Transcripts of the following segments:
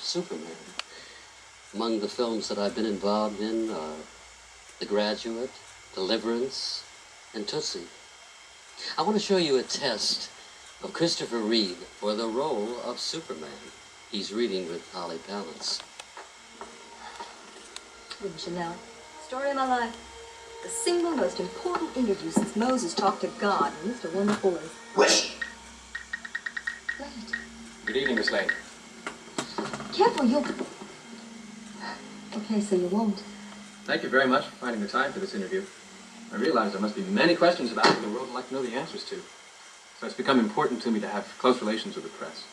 Superman. Among the films that I've been involved in are The Graduate, Deliverance, and Tootsie. I want to show you a test of Christopher Reeve for the role of Superman. He's reading with Polly Palance. Wouldn't you know? Story of my life. The single most important interview since Moses talked to God, and Mr. Wonderful is... Whoosh! Wait. Good evening, Miss Lane. Careful, you'll... Okay, so you won't. Thank you very much for finding the time for this interview. I realize there must be many questions about it the world would like to know the answers to. So it's become important to me to have close relations with the press.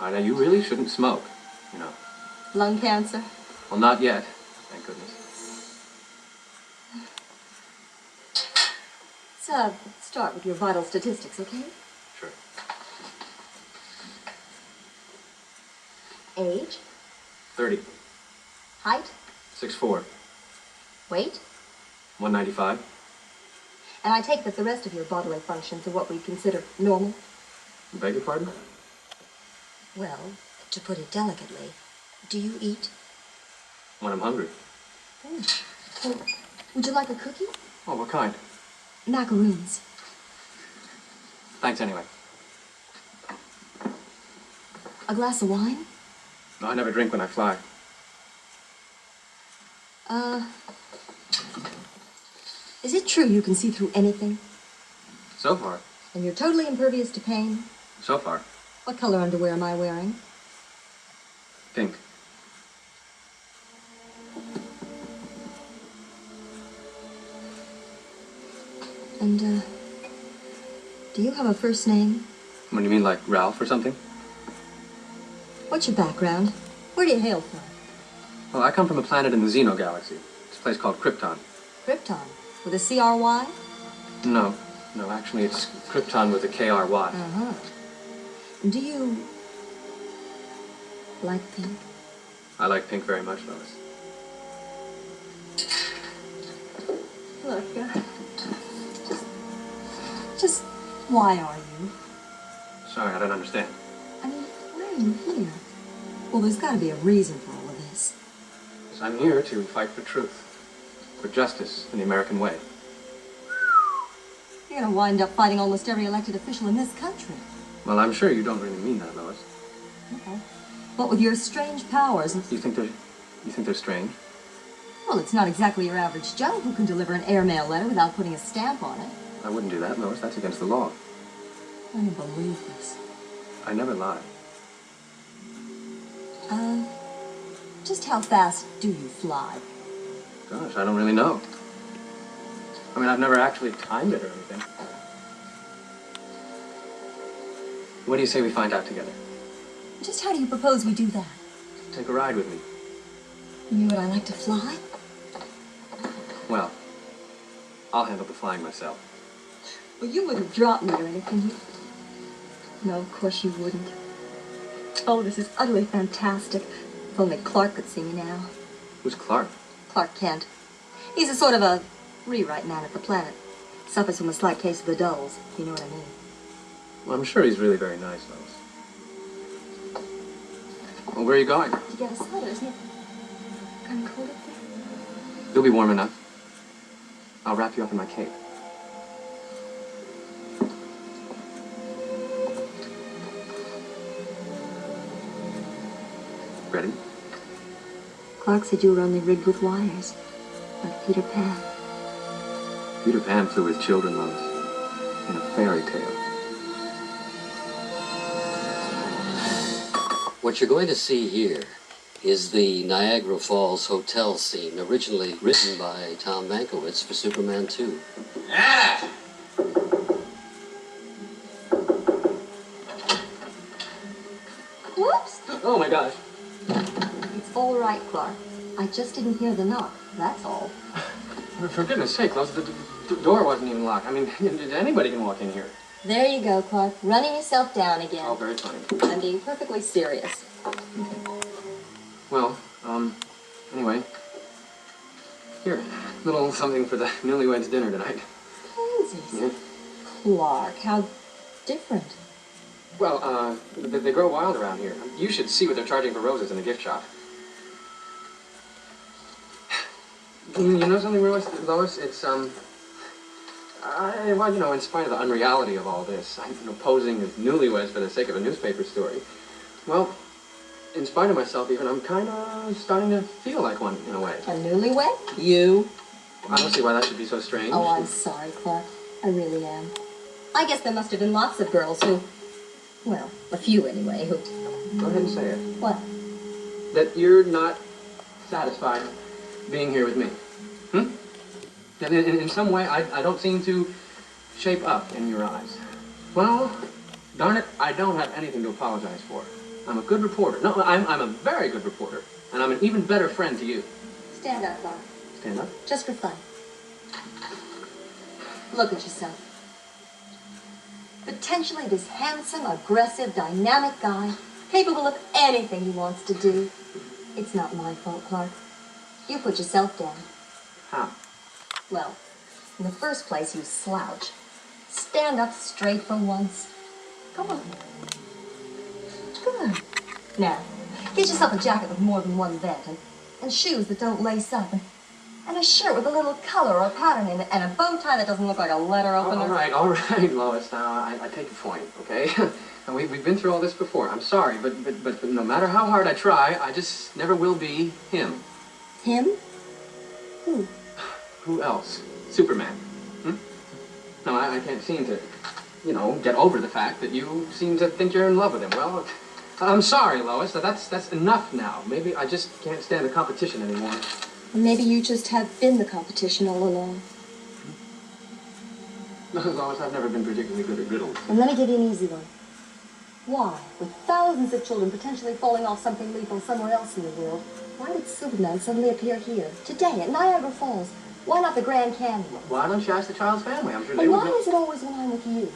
Now, you really shouldn't smoke, you know. Lung cancer? Well, not yet, thank goodness. Let's start with your vital statistics, okay? Sure. Age? 30. Height? 6'4". Weight? 195. And I take that the rest of your bodily functions are what we consider normal? Beg your pardon? Well, to put it delicately, do you eat? When I'm hungry. Well, would you like a cookie? Oh, what kind? Macaroons. Thanks anyway. A glass of wine? No, I never drink when I fly. Is it true you can see through anything? So far. And you're totally impervious to pain? So far. What color underwear am I wearing? Pink. And, do you have a first name? What do you mean, like Ralph or something? What's your background? Where do you hail from? Well, I come from a planet in the Xeno galaxy. It's a place called Krypton. Krypton. With a C-R-Y? No, actually it's Krypton with a K-R-Y. Uh-huh. Do you like pink? I like pink very much, Lois. Look, just why are you? Sorry, I don't understand. I mean, why are you here? Well, there's got to be a reason for all of this. So I'm here to fight for truth, for justice in the American way. You're going to wind up fighting almost every elected official in this country. Well, I'm sure you don't really mean that, Lois. Okay. What with your strange powers... You think they're strange? Well, it's not exactly your average Joe who can deliver an airmail letter without putting a stamp on it. I wouldn't do that, Lois. That's against the law. I don't believe this. I never lie. Just how fast do you fly? Gosh, I don't really know. I mean, I've never actually timed it or anything. What do you say we find out together? Just how do you propose we do that? Take a ride with me. You would I like to fly? Well, I'll handle the flying myself. Well, you wouldn't drop me or anything. No, of course you wouldn't. Oh, this is utterly fantastic. If only Clark could see me now. Who's Clark? Clark Kent. He's a sort of a rewrite man at the planet. Suffers from a slight case of the dulls, if you know what I mean. Well, I'm sure he's really very nice, Lois. Well, where are you going? You got a sweater, isn't it? Kind of cold up there? You'll be warm enough. I'll wrap you up in my cape. Ready? Clark said you were only rigged with wires, like Peter Pan. Peter Pan flew with children, Lois, in a fairy tale. What you're going to see here is the Niagara Falls hotel scene, originally written by Tom Mankiewicz for Superman 2. Ah! Whoops! Oh my gosh. It's all right, Clark. I just didn't hear the knock, that's all. For goodness sake, Lois, the door wasn't even locked. I mean, anybody can walk in here. There you go, Clark. Running yourself down again. Oh, very funny. I'm being perfectly serious. Well, anyway. Here, little something for the newlyweds dinner tonight. Pansies. Yeah. Clark, how different. Well, they grow wild around here. You should see what they're charging for roses in a gift shop. You know something, Lois? It's, well, you know, in spite of the unreality of all this, posing as newlyweds for the sake of a newspaper story, well, in spite of myself even, I'm kind of starting to feel like one, in a way. A newlywed? You? I don't see why that should be so strange. Oh, I'm sorry, Clark. I really am. I guess there must have been lots of girls who, well, a few anyway, who... Go ahead and say it. What? That you're not satisfied being here with me. That in some way, I don't seem to shape up in your eyes. Well, darn it, I don't have anything to apologize for. I'm a good reporter. No, I'm a very good reporter. And I'm an even better friend to you. Stand up, Clark. Stand up? Just for fun. Look at yourself. Potentially this handsome, aggressive, dynamic guy, capable of anything he wants to do. It's not my fault, Clark. You put yourself down. How? Well, in the first place, you slouch. Stand up straight for once. Come on. Good. Now, get yourself a jacket with more than one vent, and shoes that don't lace up, and a shirt with a little color or pattern in it, and a bow tie that doesn't look like a letter opener. All right, Lois. Now, I take your point, okay? And we've been through all this before. I'm sorry, but no matter how hard I try, I just never will be him. Him? Who? Who else? Superman. No, I can't seem to, get over the fact that you seem to think you're in love with him. Well, I'm sorry, Lois. That's enough now. Maybe I just can't stand the competition anymore. Or maybe you just have been the competition all along. No, Lois, I've never been particularly good at riddles. And let me give you an easy one. Why, with thousands of children potentially falling off something lethal somewhere else in the world, why did Superman suddenly appear here, today, at Niagara Falls? Why not the Grand Canyon? Why don't you ask the child's family? I'm sure they And would why know. is it always when I'm with you?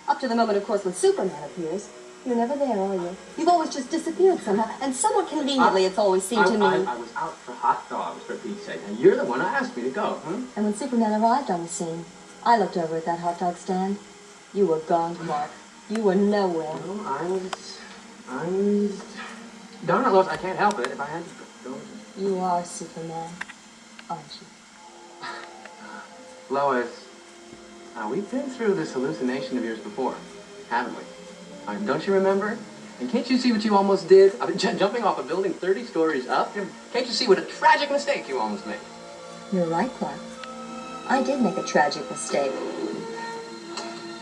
Up to the moment, of course, when Superman appears. You're never there, are you? You've always just disappeared somehow, and somewhat conveniently, it's always seemed to me. I was out for hot dogs, for Pete's sake, and you're the one who asked me to go, And when Superman arrived on the scene, I looked over at that hot dog stand. You were gone, Clark. You were nowhere. Well, I was... Darn it, Lois, I can't help it if I had to go. You are Superman, aren't you? Lois, we've been through this hallucination of yours before, haven't we? Don't you remember? And can't you see what you almost did? I mean, jumping off a building 30 stories up? Can't you see what a tragic mistake you almost made? You're right, Clark. I did make a tragic mistake.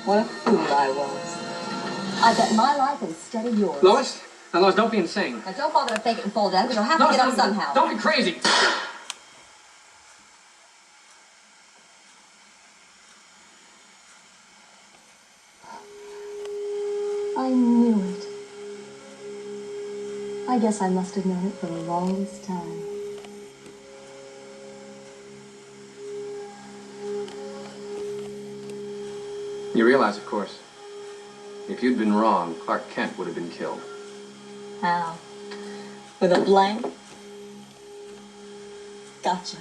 What a fool I was. I bet my life instead of yours. Lois? Now, Lois, don't be insane. Now, don't bother to fake it and fall down, because you'll have to Lois, get up somehow. Don't be crazy. I knew it. I guess I must have known it for the longest time. You realize, of course, if you'd been wrong, Clark Kent would have been killed. How? With a blank? Gotcha.